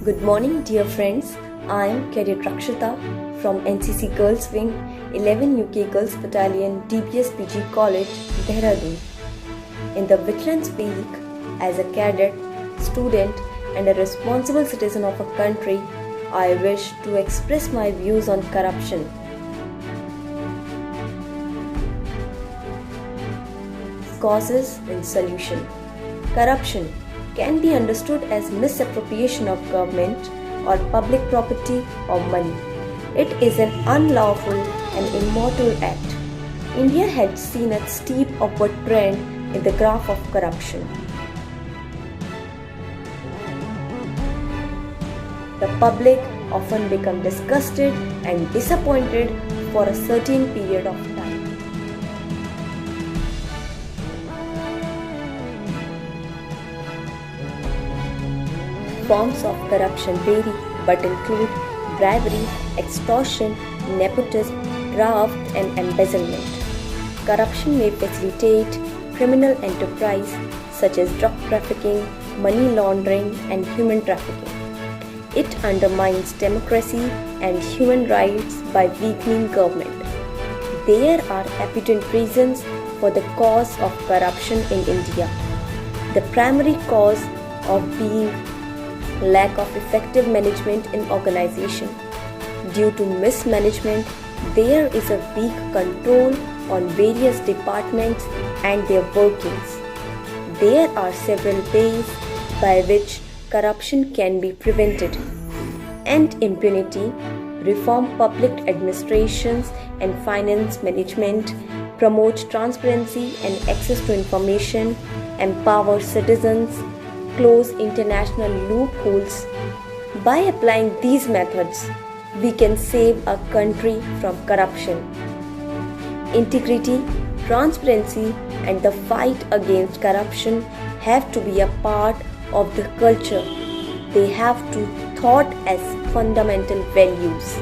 Good morning, dear friends. I am Cadet Rakshita from NCC Girls Wing, 11 UK Girls Battalion, DPS PG College, Dehradun. In the Veterans Week, as a cadet, student, and a responsible citizen of a country, I wish to express my views on corruption. Causes and solution. Corruption can be understood as misappropriation of government or public property or money. It is an unlawful and immoral act. India had seen a steep upward trend in the graph of corruption. The public often become disgusted and disappointed for a certain period of time. Forms of corruption vary but include bribery, extortion, nepotism, graft and embezzlement. Corruption may facilitate criminal enterprise such as drug trafficking, money laundering and human trafficking. It undermines democracy and human rights by weakening government. There are evident reasons for the cause of corruption in India. The primary cause of being lack of effective management in organization. Due to mismanagement, there is a weak control on various departments and their workings. There are several ways by which corruption can be prevented. End impunity, reform public administrations and finance management, promote transparency and access to information, empower citizens, close international loopholes. By applying these methods, we can save our country from corruption. Integrity, transparency, and the fight against corruption have to be a part of the culture. They have to be taught as fundamental values.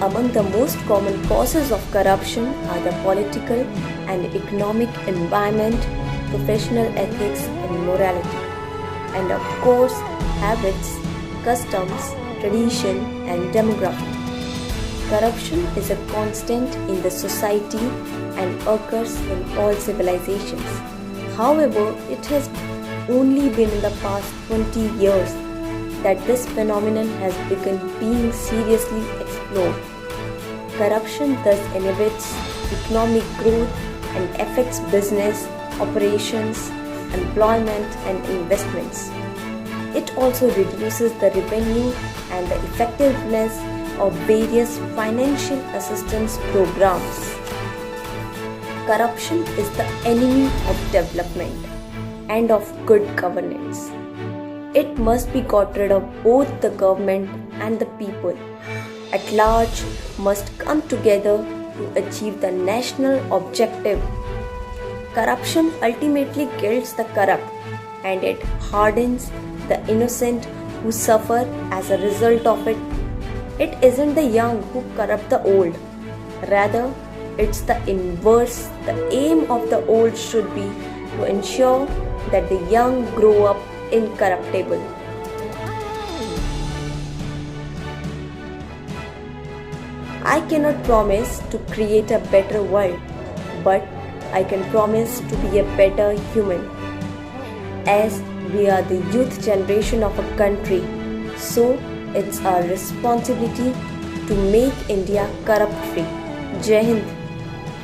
Among the most common causes of corruption are the political and economic environment, professional ethics and morality, and of course habits, customs, tradition and demography. Corruption is a constant in the society and occurs in all civilizations. However, it has only been in the past 20 years that this phenomenon has begun being seriously explored. Corruption thus inhibits economic growth and affects business, operations, employment and investments. It also reduces the revenue and the effectiveness of various financial assistance programs. Corruption is the enemy of development and of good governance. It must be got rid of. Both the government and the people at large must come together to achieve the national objective. Corruption ultimately kills the corrupt and it hardens the innocent who suffer as a result of it. It isn't the young who corrupt the old. Rather, it's the inverse. The aim of the old should be to ensure that the young grow up incorruptible. I cannot promise to create a better world, but I can promise to be a better human. As we are the youth generation of a country, so it's our responsibility to make India corrupt free. Jai Hind.